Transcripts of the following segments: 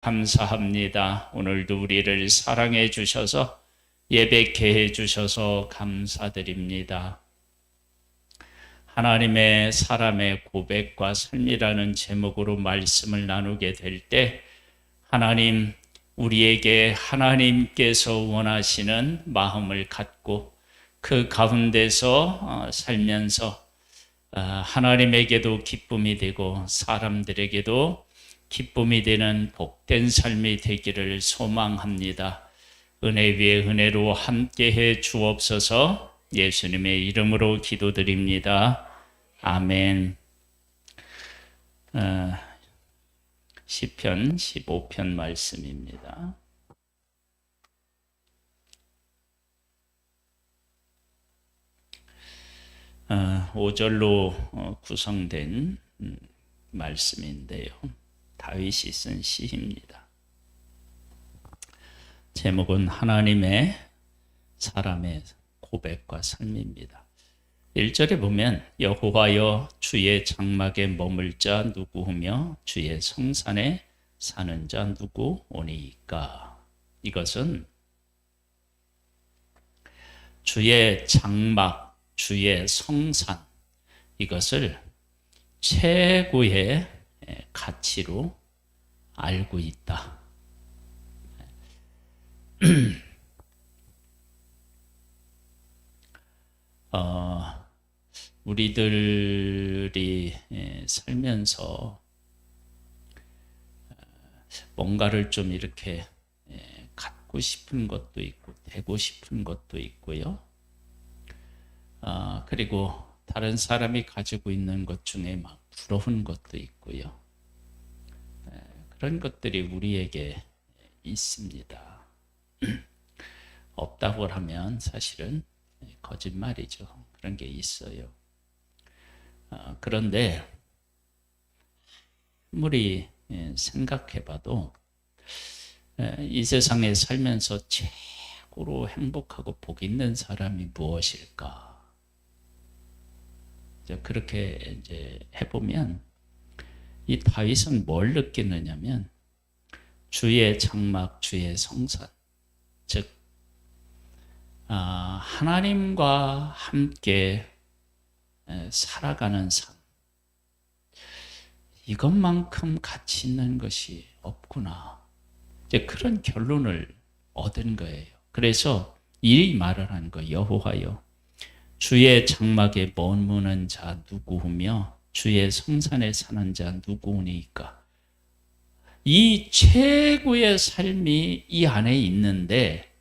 감사합니다. 오늘도 우리를 사랑해 주셔서 예배케 해 주셔서 감사드립니다. 하나님의 사람의 고백과 삶이라는 제목으로 말씀을 나누게 될 때 하나님, 우리에게 하나님께서 원하시는 마음을 갖고 그 가운데서 살면서 하나님에게도 기쁨이 되고 사람들에게도 기쁨이 되는 복된 삶이 되기를 소망합니다. 은혜 위에 은혜로 함께해 주옵소서. 예수님의 이름으로 기도드립니다. 아멘. 시편 15편 말씀입니다. 어, 5절로 구성된 말씀인데요. 다윗이 쓴 시입니다. 제목은 하나님의 사람의 고백과 삶입니다. 1절에 보면 여호와여 주의 장막에 머물 자 누구며 주의 성산에 사는 자 누구오니까. 이것은 주의 장막, 주의 성산, 이것을 최고의 가치로 알고 있다. 우리들이 살면서 뭔가를 좀 이렇게 갖고 싶은 것도 있고 되고 싶은 것도 있고요. 그리고 다른 사람이 가지고 있는 것 중에 막 부러운 것도 있고요. 그런 것들이 우리에게 있습니다. 없다고 하면 사실은 거짓말이죠. 그런 게 있어요. 그런데 아무리 생각해봐도 이 세상에 살면서 최고로 행복하고 복 있는 사람이 무엇일까? 그렇게 이제 해보면 이 다윗은 뭘 느끼느냐면 주의 장막, 주의 성산, 즉 하나님과 함께 살아가는 삶, 이것만큼 가치 있는 것이 없구나. 이제 그런 결론을 얻은 거예요. 그래서 이 말을 한 거, 여호와여 주의 장막에 머무는 자 누구며 주의 성산에 사는 자 누구니까. 이 최고의 삶이 이 안에 있는데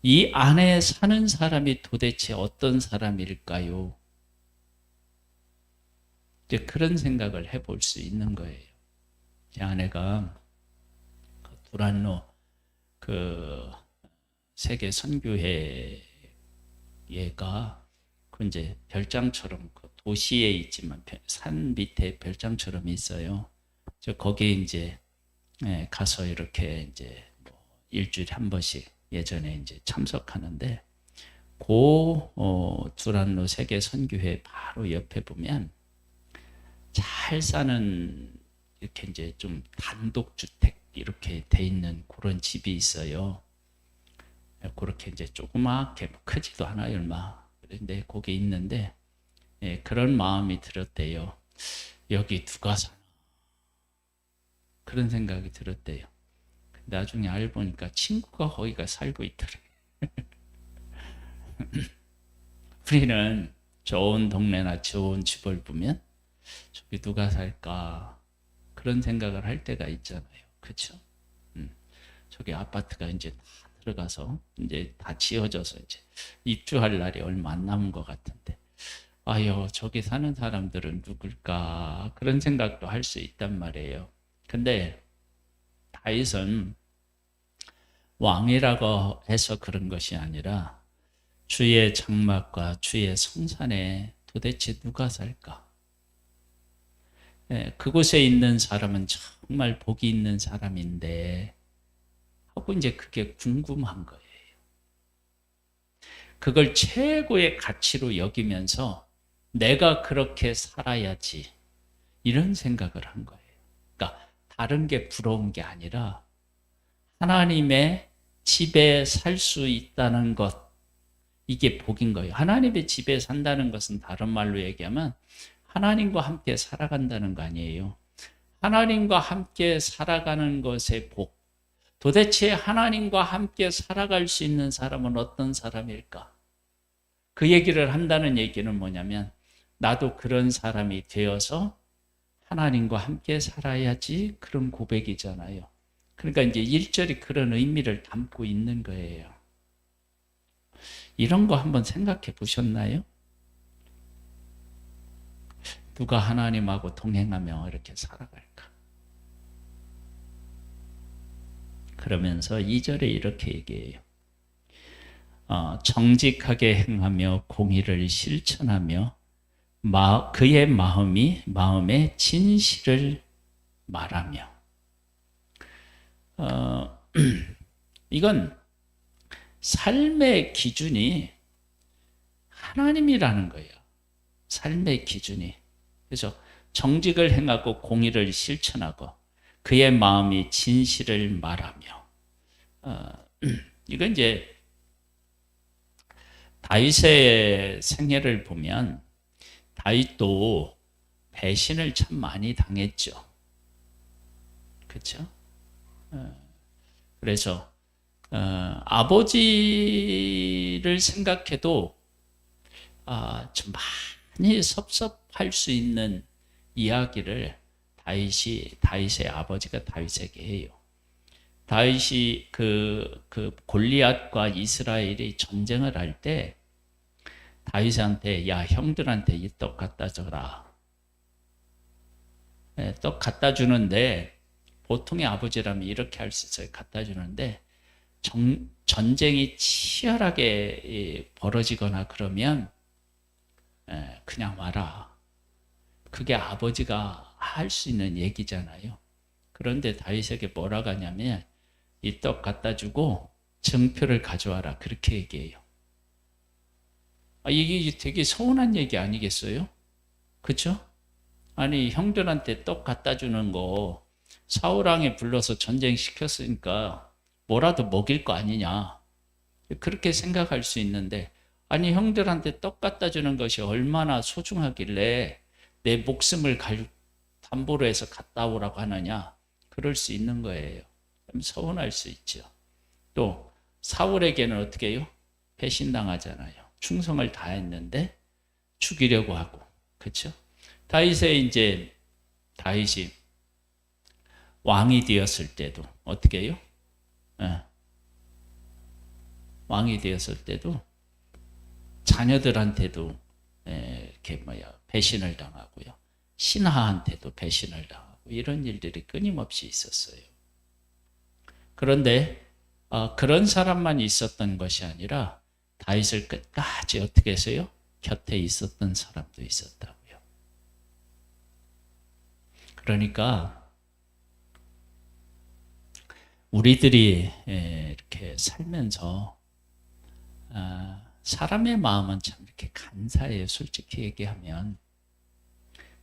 이 안에 사는 사람이 도대체 어떤 사람일까요? 이제 그런 생각을 해볼 수 있는 거예요. 제 아내가 두란노 그 세계 선교회가 그 이제 별장처럼 그 도시에 있지만 산 밑에 별장처럼 있어요. 저 거기에 이제 가서 이렇게 이제 뭐 일주일에 한 번씩 예전에 이제 참석하는데 두란노 세계 선교회 바로 옆에 보면 잘 사는 이렇게 이제 좀 단독주택 이렇게 돼 있는 그런 집이 있어요. 그렇게 이제 조그맣게 크지도 않아요, 얼마. 그런데 거기 있는데 그런 마음이 들었대요. 여기 누가 사나? 그런 생각이 들었대요. 나중에 알고 보니까 친구가 거기가 살고 있더래. 우리는 좋은 동네나 좋은 집을 보면 저기 누가 살까 그런 생각을 할 때가 있잖아요. 그렇죠? 저기 아파트가 이제 다 들어가서 이제 다 지어져서 이제 입주할 날이 얼마 안 남은 것 같은데, 아유 저기 사는 사람들은 누굴까 그런 생각도 할 수 있단 말이에요. 근데 다윗은 왕이라고 해서 그런 것이 아니라 주의 장막과 주의 성산에 도대체 누가 살까? 그곳에 있는 사람은 정말 복이 있는 사람인데 하고 이제 그게 궁금한 거예요. 그걸 최고의 가치로 여기면서 내가 그렇게 살아야지 이런 생각을 한 거예요. 그러니까 다른 게 부러운 게 아니라 하나님의 집에 살 수 있다는 것, 이게 복인 거예요. 하나님의 집에 산다는 것은 다른 말로 얘기하면 하나님과 함께 살아간다는 거 아니에요. 하나님과 함께 살아가는 것의 복. 도대체 하나님과 함께 살아갈 수 있는 사람은 어떤 사람일까? 그 얘기를 한다는 얘기는 뭐냐면 나도 그런 사람이 되어서 하나님과 함께 살아야지, 그런 고백이잖아요. 그러니까 이제 1절이 그런 의미를 담고 있는 거예요. 이런 거 한번 생각해 보셨나요? 누가 하나님하고 동행하며 이렇게 살아갈까? 그러면서 2절에 이렇게 얘기해요. 정직하게 행하며 공의를 실천하며 그의 마음에 진실을 말하며. 이건 삶의 기준이 하나님이라는 거예요. 삶의 기준이. 그래서 정직을 행하고 공의를 실천하고 그의 마음이 진실을 말하며. 이건 이제 다윗의 생애를 보면 다윗도 배신을 참 많이 당했죠. 그렇죠? 그래서 아버지를 생각해도 좀 많이 섭섭할 수 있는 이야기를 다윗의 아버지가 다윗에게 해요. 다윗이 그 골리앗과 이스라엘이 전쟁을 할 때 다윗한테 야, 형들한테 이 떡 갖다 줘라. 떡 갖다 주는데 보통의 아버지라면 이렇게 할 수 있어요. 갖다 주는데 전쟁이 치열하게 벌어지거나 그러면 그냥 와라. 그게 아버지가 할 수 있는 얘기잖아요. 그런데 다윗에게 뭐라고 하냐면 이 떡 갖다 주고 증표를 가져와라. 그렇게 얘기해요. 이게 되게 서운한 얘기 아니겠어요? 그렇죠? 아니, 형들한테 떡 갖다 주는 거 사울왕에 불러서 전쟁시켰으니까 뭐라도 먹일 거 아니냐. 그렇게 생각할 수 있는데, 아니, 형들한테 떡 갖다 주는 것이 얼마나 소중하길래 내 목숨을 담보로 해서 갔다 오라고 하느냐. 그럴 수 있는 거예요. 그럼 서운할 수 있죠. 또 사울에게는 어떻게 해요? 배신당하잖아요. 충성을 다했는데 죽이려고 하고. 그렇죠? 다윗이 왕이 되었을 때도 어떻게 해요? 왕이 되었을 때도 자녀들한테도 배신을 당하고요. 신하한테도 배신을 당하고 이런 일들이 끊임없이 있었어요. 그런데 그런 사람만 있었던 것이 아니라 다윗을 끝까지 어떻게 했어요? 곁에 있었던 사람도 있었다고요. 그러니까 우리들이 이렇게 살면서 사람의 마음은 참 이렇게 간사해요. 솔직히 얘기하면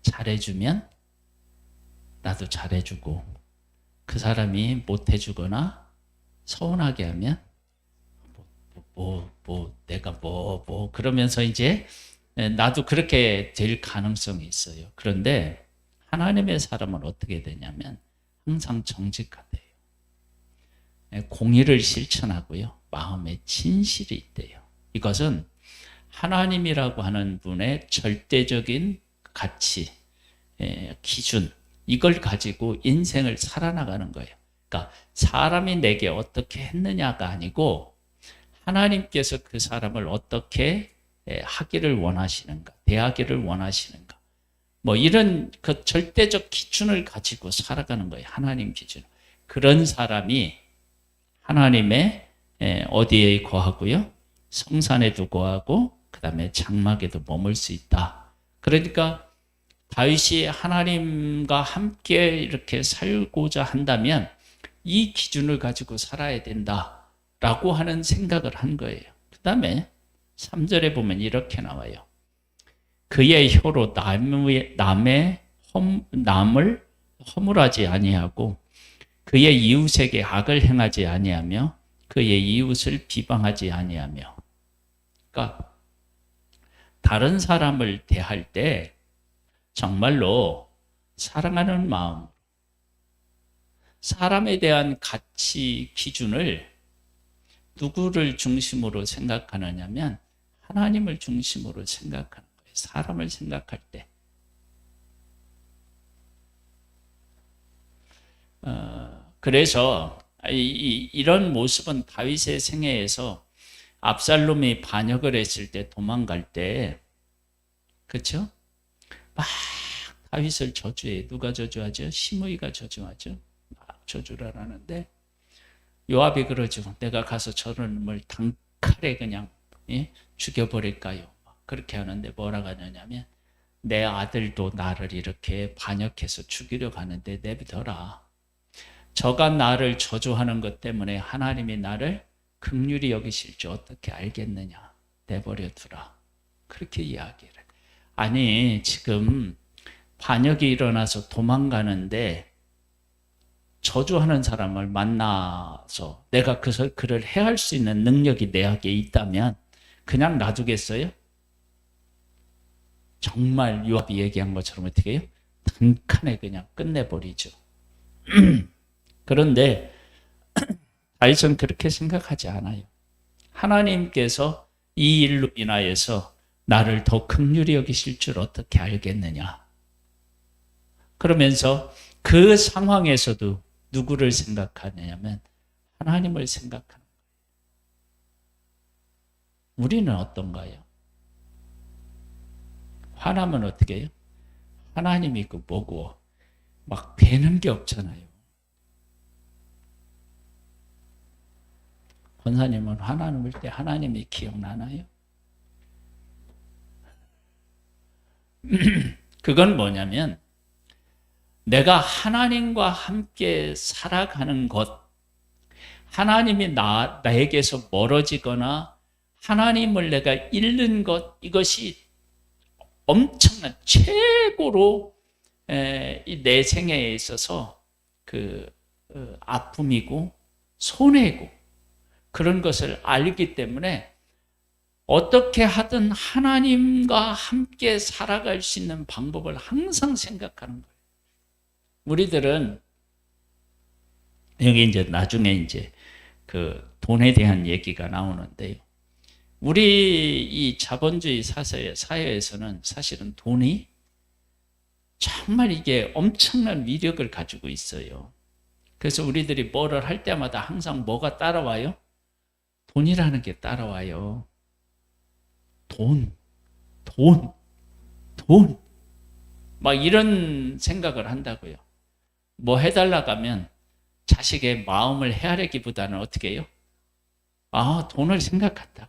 잘해주면 나도 잘해주고, 그 사람이 못해주거나 서운하게 하면 내가 그러면서 이제 나도 그렇게 될 가능성이 있어요. 그런데 하나님의 사람은 어떻게 되냐면 항상 정직하대요. 공의를 실천하고요. 마음에 진실이 있대요. 이것은 하나님이라고 하는 분의 절대적인 가치, 기준, 이걸 가지고 인생을 살아나가는 거예요. 그러니까 사람이 내게 어떻게 했느냐가 아니고 하나님께서 그 사람을 어떻게 하기를 원하시는가, 대하기를 원하시는가, 이런 그 절대적 기준을 가지고 살아가는 거예요. 하나님 기준. 그런 사람이 하나님의 어디에 거하고요? 성산에도 거하고 그 다음에 장막에도 머물 수 있다. 그러니까 다윗이 하나님과 함께 이렇게 살고자 한다면 이 기준을 가지고 살아야 된다라고 하는 생각을 한 거예요. 그 다음에 3절에 보면 이렇게 나와요. 그의 혀로 남을 허물하지 아니하고 그의 이웃에게 악을 행하지 아니하며 그의 이웃을 비방하지 아니하며. 그러니까 다른 사람을 대할 때 정말로 사랑하는 마음, 사람에 대한 가치 기준을 누구를 중심으로 생각하느냐면 하나님을 중심으로 생각하는 거예요. 사람을 생각할 때. 그래서 이런 모습은 다윗의 생애에서 압살롬이 반역을 했을 때 도망갈 때, 그렇죠? 막 다윗을 저주해. 누가 저주하죠? 시므이가 저주하죠. 막 저주를 하는데 요압이 그러죠. 내가 가서 저런 놈을 단칼에 그냥 죽여버릴까요? 그렇게 하는데 뭐라고 하냐면 내 아들도 나를 이렇게 반역해서 죽이려고 하는데 내버려둬라. 저가 나를 저주하는 것 때문에 하나님이 나를 긍휼히 여기실 줄 어떻게 알겠느냐. 내버려두라. 그렇게 이야기를. 아니 지금 반역이 일어나서 도망가는데 저주하는 사람을 만나서 내가 그를 해할 수 있는 능력이 내게 있다면 그냥 놔두겠어요? 정말 요압이 얘기한 것처럼 어떻게 해요? 단칸에 그냥 끝내버리죠. 그런데 다윗은 그렇게 생각하지 않아요. 하나님께서 이 일로 인하여서 나를 더 긍휼히 여기실 줄 어떻게 알겠느냐. 그러면서 그 상황에서도 누구를 생각하냐면 하나님을 생각하는 거예요. 우리는 어떤가요? 화나면 어떻게 해요? 하나님이 그 뭐고 막 배는 게 없잖아요. 권사님은 화나는 때 하나님이 기억나나요? 그건 뭐냐면 내가 하나님과 함께 살아가는 것, 하나님이 나에게서 멀어지거나 하나님을 내가 잃는 것, 이것이 엄청난 최고로 내 생애에 있어서 그 아픔이고 손해고 그런 것을 알기 때문에 어떻게 하든 하나님과 함께 살아갈 수 있는 방법을 항상 생각하는 거예요. 우리들은 여기 이제 나중에 이제 그 돈에 대한 얘기가 나오는데요. 우리 이 자본주의 사회에서는 사실은 돈이 정말 이게 엄청난 위력을 가지고 있어요. 그래서 우리들이 뭐를 할 때마다 항상 뭐가 따라와요? 돈이라는 게 따라와요. 돈. 막 이런 생각을 한다고요. 뭐 해달라고 하면 자식의 마음을 헤아리기보다는 어떻게 해요? 아, 돈을 생각한다.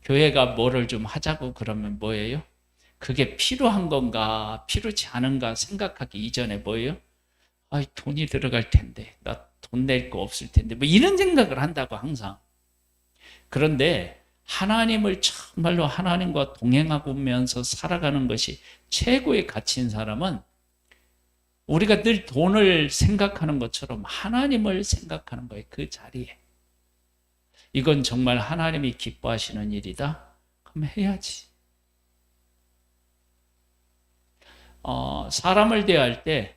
교회가 뭐를 좀 하자고 그러면 뭐예요? 그게 필요한 건가, 필요치 않은가 생각하기 이전에 뭐예요? 아, 돈이 들어갈 텐데, 나 돈 낼 거 없을 텐데, 뭐 이런 생각을 한다고 항상. 그런데 하나님을 정말로 하나님과 동행하면서 살아가는 것이 최고의 가치인 사람은 우리가 늘 돈을 생각하는 것처럼 하나님을 생각하는 거예요. 그 자리에. 이건 정말 하나님이 기뻐하시는 일이다? 그럼 해야지. 사람을 대할 때,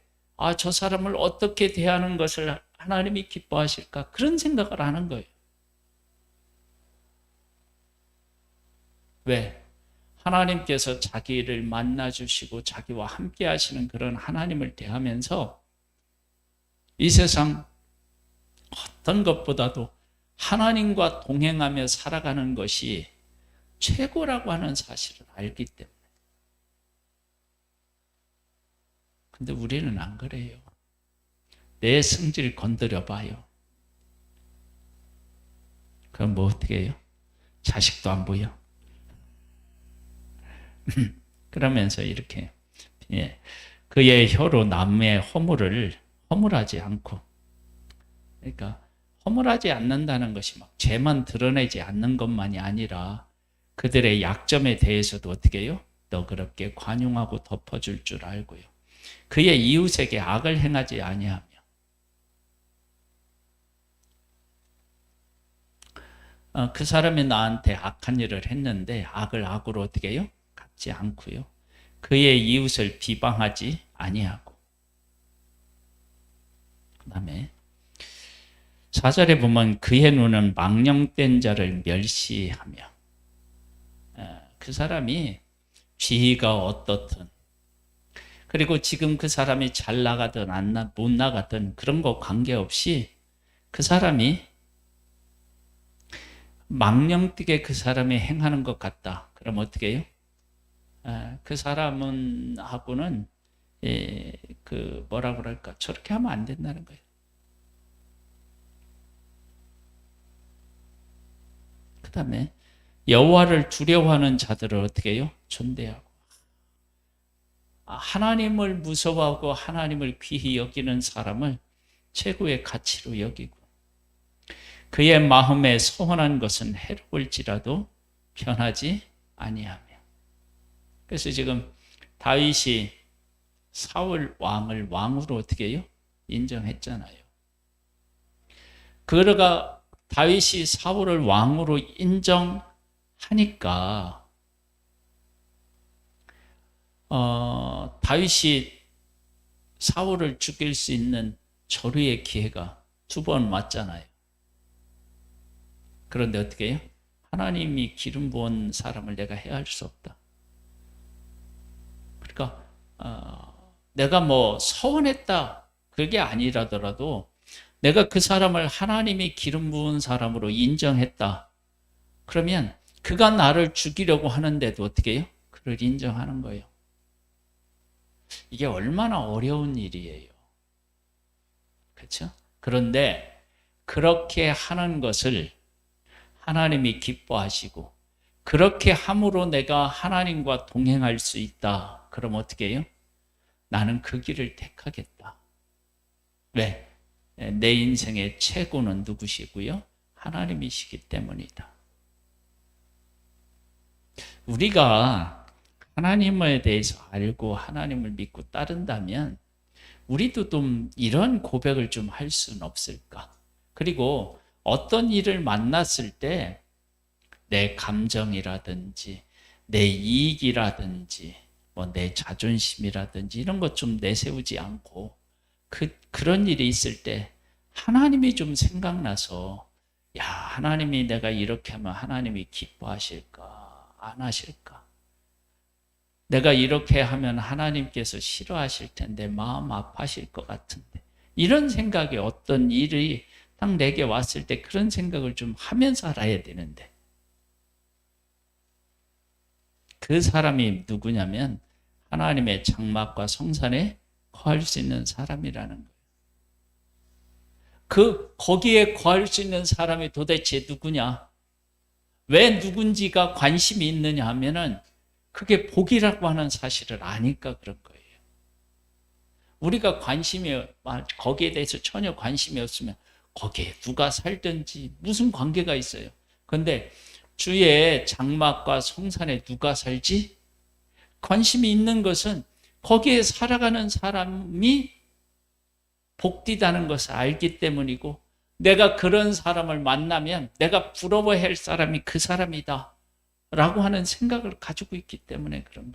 저 사람을 어떻게 대하는 것을 하나님이 기뻐하실까? 그런 생각을 하는 거예요. 왜? 하나님께서 자기를 만나주시고 자기와 함께 하시는 그런 하나님을 대하면서 이 세상 어떤 것보다도 하나님과 동행하며 살아가는 것이 최고라고 하는 사실을 알기 때문에. 근데 우리는 안 그래요. 내 성질 건드려 봐요. 그럼 뭐 어떻게 해요? 자식도 안 보여. 그러면서 이렇게 그의 혀로 남의 허물하지 않고, 그러니까 허물하지 않는다는 것이 막 죄만 드러내지 않는 것만이 아니라 그들의 약점에 대해서도 어떻게 해요? 너그럽게 관용하고 덮어줄 줄 알고요. 그의 이웃에게 악을 행하지 아니하며. 그 사람이 나한테 악한 일을 했는데 악을 악으로 어떻게 해요? 갚지 않고요. 그의 이웃을 비방하지 아니하고. 그 다음에 4절에 보면 그의 눈은 망령된 자를 멸시하며. 그 사람이 지위가 어떻든, 그리고 지금 그 사람이 잘 나가든 못 나가든 그런 거 관계없이 그 사람이 망령되게 그 사람이 행하는 것 같다. 그럼 어떻게 해요? 그 사람은 하고는 그 뭐라 그럴까, 저렇게 하면 안 된다는 거예요. 그 다음에 여호와를 두려워하는 자들을 어떻게 해요? 존대하고. 하나님을 무서워하고 하나님을 귀히 여기는 사람을 최고의 가치로 여기고, 그의 마음에 소원한 것은 해로울지라도 변하지 아니하며. 그래서 지금 다윗이 사울 왕을 왕으로 어떻게 해요? 인정했잖아요. 그러가 다윗이 사울을 왕으로 인정하니까 다윗이 사울을 죽일 수 있는 절호의 기회가 2번 왔잖아요. 그런데 어떻게 해요? 하나님이 기름 부은 사람을 내가 해할 수 없다. 그러니까 내가 뭐 서운했다 그게 아니라더라도 내가 그 사람을 하나님이 기름 부은 사람으로 인정했다. 그러면 그가 나를 죽이려고 하는데도 어떻게 해요? 그를 인정하는 거예요. 이게 얼마나 어려운 일이에요. 그렇죠? 그런데 그렇게 하는 것을 하나님이 기뻐하시고, 그렇게 함으로 내가 하나님과 동행할 수 있다. 그럼 어떻게 해요? 나는 그 길을 택하겠다. 왜? 내 인생의 최고는 누구시고요? 하나님이시기 때문이다. 우리가 하나님에 대해서 알고 하나님을 믿고 따른다면 우리도 좀 이런 고백을 좀 할 수는 없을까? 그리고 어떤 일을 만났을 때 내 감정이라든지 내 이익이라든지 뭐 내 자존심이라든지 이런 것 좀 내세우지 않고 그런 일이 있을 때 하나님이 좀 생각나서, 야, 하나님이 내가 이렇게 하면 하나님이 기뻐하실까 안 하실까? 내가 이렇게 하면 하나님께서 싫어하실 텐데 마음 아파하실 것 같은데, 이런 생각이 어떤 일이 딱 내게 왔을 때 그런 생각을 좀 하면서 살아야 되는데, 그 사람이 누구냐면 하나님의 장막과 성산에 거할 수 있는 사람이라는 거예요. 거기에 거할 수 있는 사람이 도대체 누구냐? 왜 누군지가 관심이 있느냐 하면은 그게 복이라고 하는 사실을 아니까 그런 거예요. 우리가 거기에 대해서 전혀 관심이 없으면 거기에 누가 살든지 무슨 관계가 있어요. 그런데 주의 장막과 성산에 누가 살지? 관심이 있는 것은 거기에 살아가는 사람이 복되다는 것을 알기 때문이고, 내가 그런 사람을 만나면 내가 부러워할 사람이 그 사람이다 라고 하는 생각을 가지고 있기 때문에 그런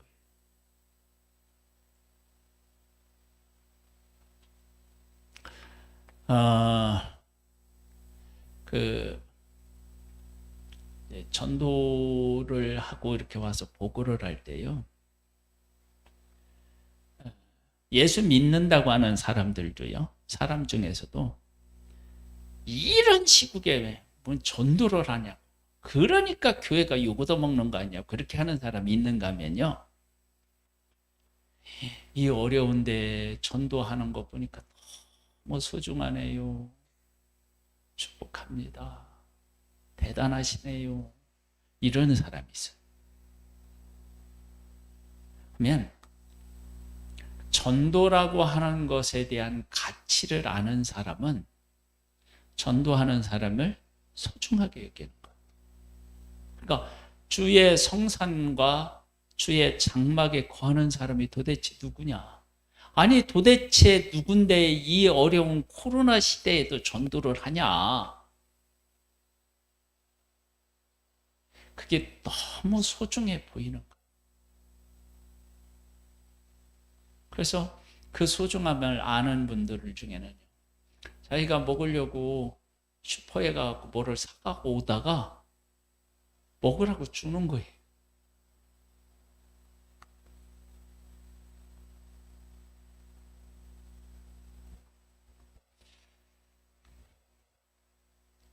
거예요. 전도를 하고 이렇게 와서 보고를 할 때요, 예수 믿는다고 하는 사람들도요, 사람 중에서도 이런 시국에 뭔 전도를 하냐, 그러니까 교회가 욕 얻어먹는 거 아니냐, 그렇게 하는 사람이 있는가 하면요, 이 어려운데 전도하는 거 보니까 너무 소중하네요, 축복합니다, 대단하시네요, 이러는 사람이 있어요. 그러면 전도라고 하는 것에 대한 가치를 아는 사람은 전도하는 사람을 소중하게 여기는 거예요. 그러니까 주의 성산과 주의 장막에 거하는 사람이 도대체 누구냐? 아니 도대체 누군데 이 어려운 코로나 시대에도 전도를 하냐? 그게 너무 소중해 보이는 거예요. 그래서 그 소중함을 아는 분들 중에는 자기가 먹으려고 슈퍼에 가고 뭐를 사가고 오다가 먹으라고 주는 거예요.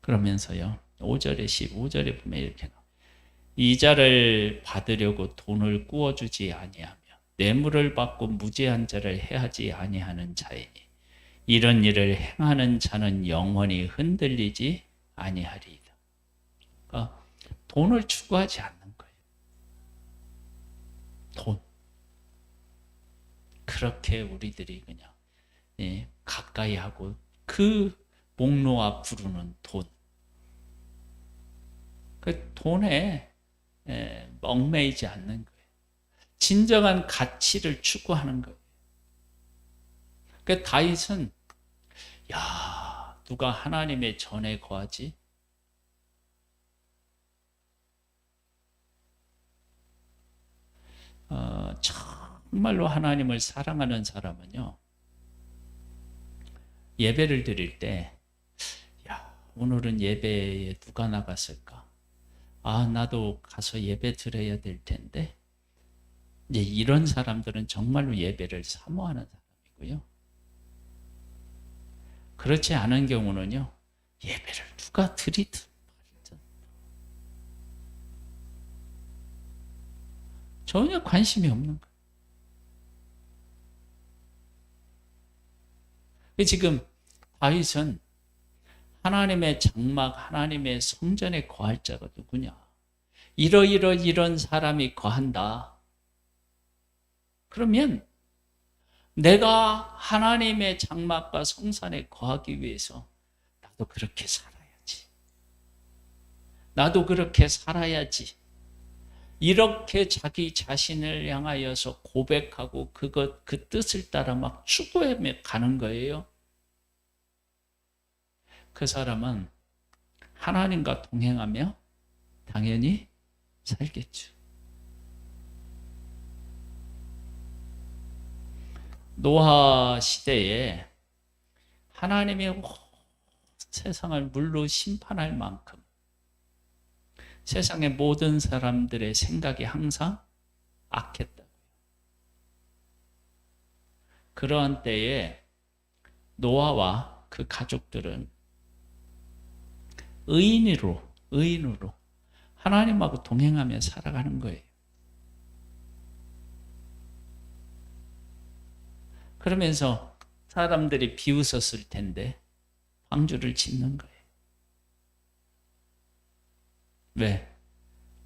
그러면서요. 5절에 15절에 보면 이렇게 나와요. 이자를 받으려고 돈을 구워주지 아니하며 뇌물을 받고 무죄한 자를 해하지 아니하는 자이니 이런 일을 행하는 자는 영원히 흔들리지 아니하리이다. 그러니까 돈을 추구하지 않는 거예요. 돈. 그렇게 우리들이 그냥 가까이 하고 그 목놓아 부르는 돈. 그 돈에 얽매이지 않는 거예요. 진정한 가치를 추구하는 거예요. 그 다윗은 야 누가 하나님의 전에 거하지? 정말로 하나님을 사랑하는 사람은요 예배를 드릴 때 야 오늘은 예배에 누가 나갔을까? 아 나도 가서 예배 드려야 될 텐데 이제 이런 사람들은 정말로 예배를 사모하는 사람이고요. 그렇지 않은 경우는요 예배를 누가 드리든 말든 전혀 관심이 없는 거예요. 지금 다윗은 하나님의 장막, 하나님의 성전에 거할 자가 누구냐? 이런 사람이 거한다. 그러면 내가 하나님의 장막과 성산에 거하기 위해서 나도 그렇게 살아야지. 나도 그렇게 살아야지. 이렇게 자기 자신을 향하여서 고백하고 그 뜻을 따라 막 추구해 가는 거예요. 그 사람은 하나님과 동행하며 당연히 살겠죠. 노아 시대에 하나님이 세상을 물로 심판할 만큼 세상의 모든 사람들의 생각이 항상 악했다고요. 그러한 때에 노아와 그 가족들은 의인으로 하나님하고 동행하며 살아가는 거예요. 그러면서 사람들이 비웃었을 텐데 방주를 짓는 거예요. 왜?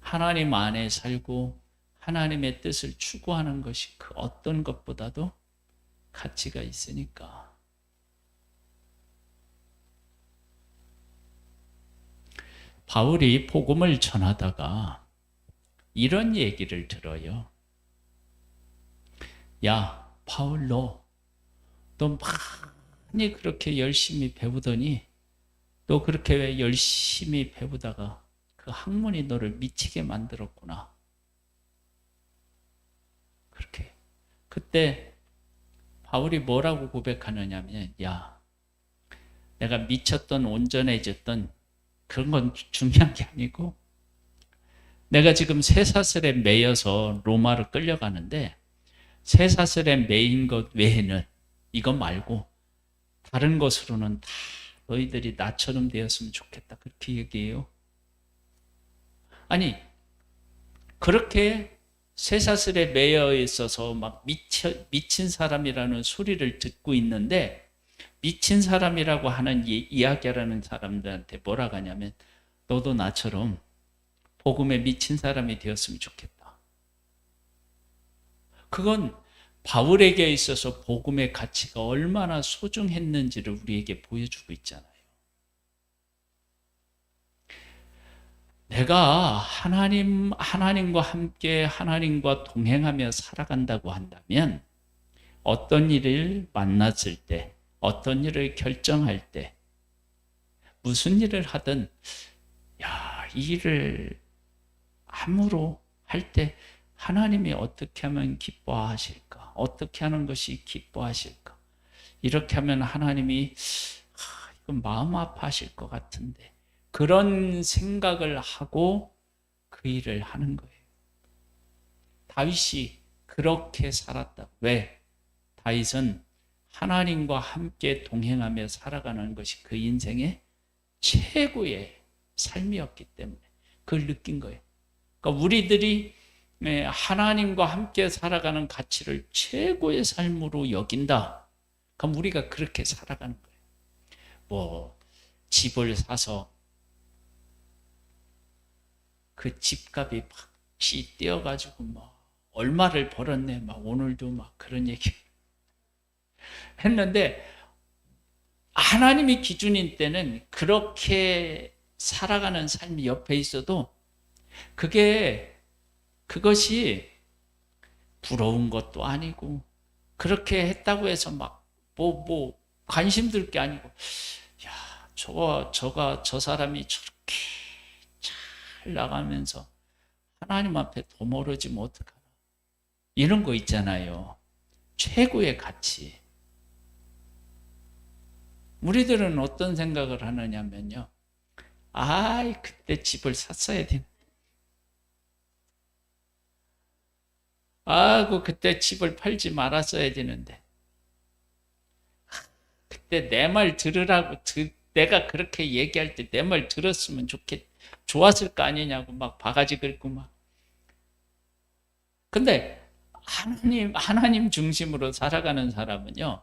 하나님 안에 살고 하나님의 뜻을 추구하는 것이 그 어떤 것보다도 가치가 있으니까. 바울이 복음을 전하다가 이런 얘기를 들어요. 야, 바울 너 많이 그렇게 열심히 배우더니 너 그렇게 왜 열심히 배우다가 그 학문이 너를 미치게 만들었구나. 그렇게. 그때 바울이 뭐라고 고백하느냐면 야, 내가 미쳤던 온전해졌던 그런 건 중요한 게 아니고 내가 지금 쇠사슬에 매여서 로마로 끌려가는데 쇠사슬에 매인 것 외에는 이거 말고 다른 것으로는 다 너희들이 나처럼 되었으면 좋겠다. 그렇게 얘기해요. 아니 그렇게 쇠사슬에 매여 있어서 막 미친 사람이라는 소리를 듣고 있는데 미친 사람이라고 하는 이야기하는 사람들한테 뭐라고 하냐면 너도 나처럼 복음에 미친 사람이 되었으면 좋겠다. 그건 바울에게 있어서 복음의 가치가 얼마나 소중했는지를 우리에게 보여주고 있잖아요. 내가 하나님과 함께 하나님과 동행하며 살아간다고 한다면 어떤 일을 만났을 때, 어떤 일을 결정할 때, 무슨 일을 하든, 야, 이 일을 함으로 할 때 하나님이 어떻게 하면 기뻐하실까? 어떻게 하는 것이 기뻐하실까? 이렇게 하면 하나님이 이건 마음 아파하실 것 같은데, 그런 생각을 하고 그 일을 하는 거예요. 다윗이 그렇게 살았다. 왜? 다윗은 하나님과 함께 동행하며 살아가는 것이 그 인생의 최고의 삶이었기 때문에 그걸 느낀 거예요. 그러니까 우리들이 하나님과 함께 살아가는 가치를 최고의 삶으로 여긴다. 그럼 우리가 그렇게 살아가는 거예요. 뭐 집을 사서 그 집값이 팍시 뛰어가지고 막 얼마를 벌었네. 막 오늘도 막 그런 얘기 했는데 하나님이 기준인 때는 그렇게 살아가는 삶이 옆에 있어도 그것이 부러운 것도 아니고 그렇게 했다고 해서 막 관심 들 게 아니고 야, 저 사람이 저렇게 잘 나가면서 하나님 앞에 도모르지면 어떡하나. 이런 거 있잖아요. 최고의 가치. 우리들은 어떤 생각을 하느냐면요. 그때 집을 샀어야 되는데. 그때 집을 팔지 말았어야 되는데. 그때 내 말 들으라고, 내가 그렇게 얘기할 때 내 말 들었으면 좋았을 거 아니냐고 막 바가지 긁고 막. 근데 하나님 중심으로 살아가는 사람은요,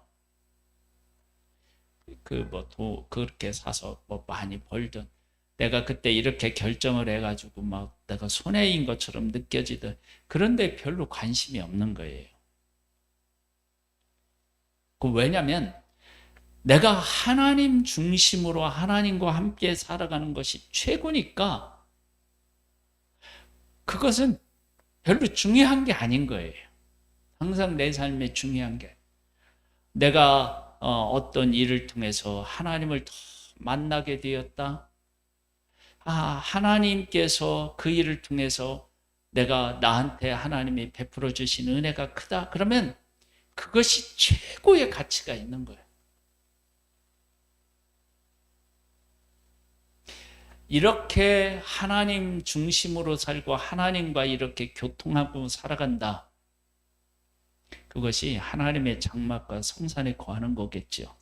그렇게 사서 뭐 많이 벌든, 내가 그때 이렇게 결정을 해가지고 막 내가 손해인 것처럼 느껴지든, 그런데 별로 관심이 없는 거예요. 왜냐면, 내가 하나님 중심으로 하나님과 함께 살아가는 것이 최고니까, 그것은 별로 중요한 게 아닌 거예요. 항상 내 삶에 중요한 게. 내가 어떤 일을 통해서 하나님을 더 만나게 되었다. 하나님께서 그 일을 통해서 내가 나한테 하나님이 베풀어 주신 은혜가 크다. 그러면 그것이 최고의 가치가 있는 거예요. 이렇게 하나님 중심으로 살고 하나님과 이렇게 교통하고 살아간다. 그것이 하나님의 장막과 성산에 거하는 거겠죠.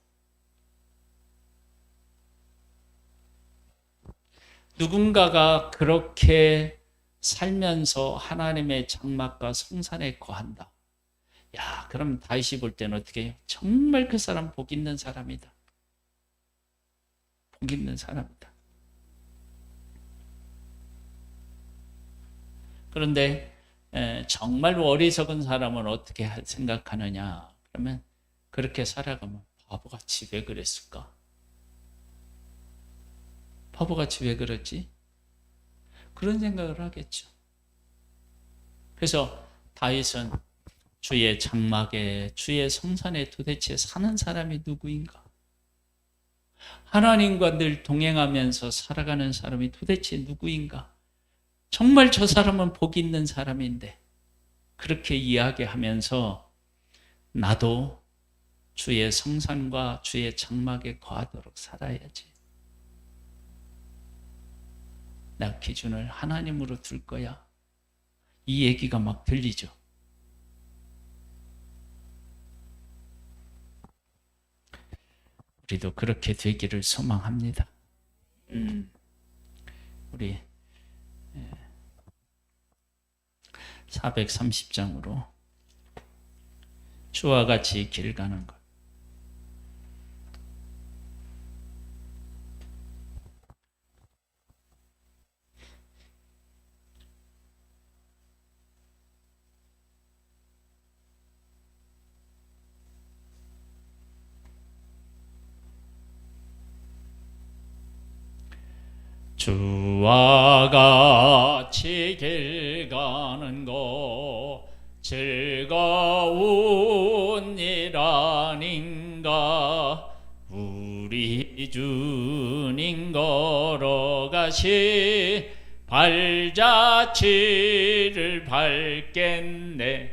누군가가 그렇게 살면서 하나님의 장막과 성산에 거한다. 야, 그럼 다윗이 볼 때는 어떻게 해요? 정말 그 사람 복 있는 사람이다. 복 있는 사람이다. 그런데 정말 어리석은 사람은 어떻게 생각하느냐? 그러면 그렇게 살아가면 바보같이 왜 그랬을까? 바보같이 왜 그랬지? 그런 생각을 하겠죠. 그래서 다윗은 주의 장막에, 주의 성산에 도대체 사는 사람이 누구인가? 하나님과 늘 동행하면서 살아가는 사람이 도대체 누구인가? 정말 저 사람은 복 있는 사람인데, 그렇게 이야기하면서 나도 주의 성산과 주의 장막에 거하도록 살아야지. 나 기준을 하나님으로 둘 거야. 이 얘기가 막 들리죠. 우리도 그렇게 되기를 소망합니다. 우리 430장으로 주와 같이 길 가는 것. 주와 같이 길 가는 것 즐거운 일 주님 걸어가시 발자취를 밟겠네.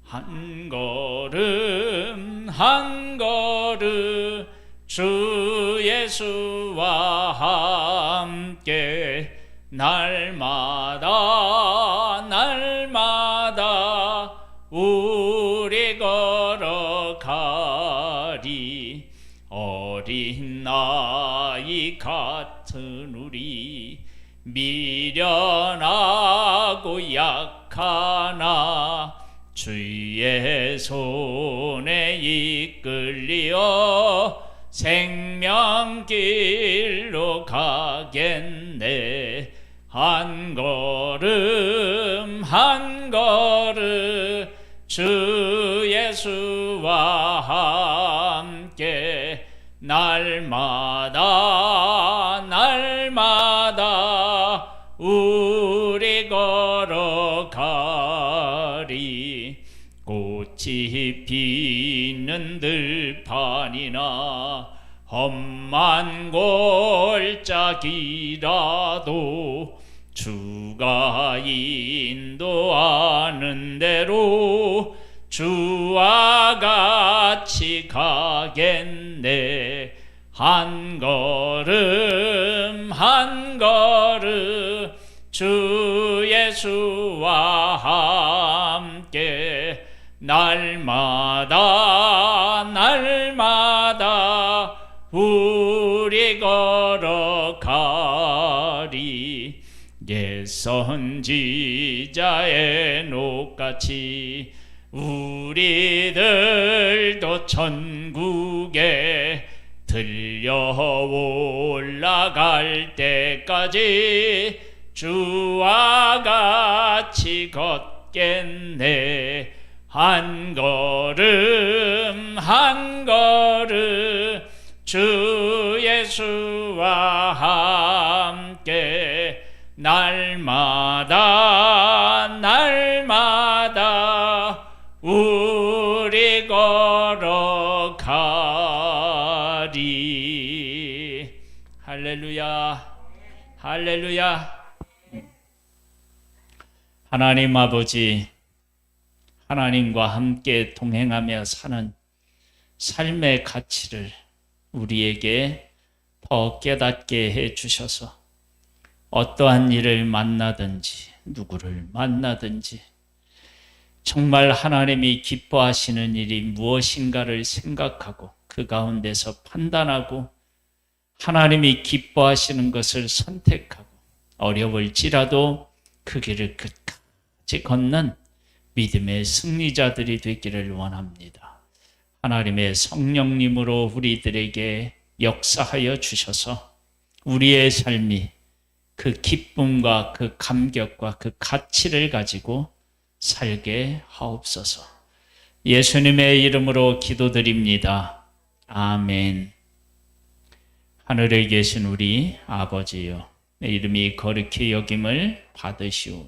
한 걸음 한 걸음 주 예수와 함께 날마다 날마다 우리 걸어가리. 어린 나이 같은 우리 미련하고 약하나 주의 손에 이끌리어 생명길로 가겠네. 한 걸음 한 걸음 주 예수와 함께 날마다 날마다 우리 걸어가리. 꽃이 피는 들판이나 험한 골짜기라도 주가 인도하는 대로 주와 같이 가겠네. 한 걸음 한 걸음 주 예수와 함께 날마다 날마다 우리 걸어가리. 옛 선지자의 녹같이 우리들도 천국에 들려 올라갈 때까지 주와 같이 걷겠네. 한 걸음 한 걸음 주 예수와 함께 날마다 날마다 우리 걸어가리. 할렐루야 할렐루야. 하나님 아버지, 하나님과 함께 동행하며 사는 삶의 가치를 우리에게 더 깨닫게 해 주셔서 어떠한 일을 만나든지 누구를 만나든지 정말 하나님이 기뻐하시는 일이 무엇인가를 생각하고 그 가운데서 판단하고 하나님이 기뻐하시는 것을 선택하고 어려울지라도 그 길을 끝까지 걷는 믿음의 승리자들이 되기를 원합니다. 하나님의 성령님으로 우리들에게 역사하여 주셔서 우리의 삶이 그 기쁨과 그 감격과 그 가치를 가지고 살게 하옵소서. 예수님의 이름으로 기도드립니다. 아멘. 하늘에 계신 우리 아버지여, 내 이름이 거룩히 여김을 받으시오.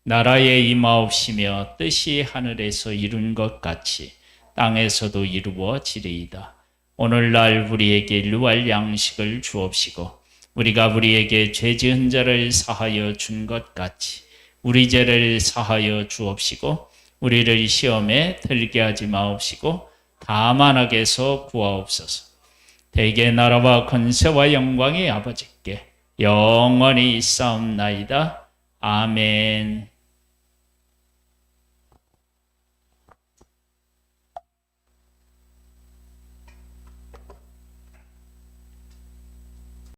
나라에 임하옵시며 뜻이 하늘에서 이룬 것 같이 땅에서도 이루어지리이다. 오늘날 우리에게 일용할 양식을 주옵시고 우리가 우리에게 죄 지은 자를 사하여 준 것 같이 우리 죄를 사하여 주옵시고 우리를 시험에 들게 하지 마옵시고 다만 악에서 구하옵소서. 대개 나라와 권세와 영광이 아버지께 영원히 있사옵나이다. 아멘.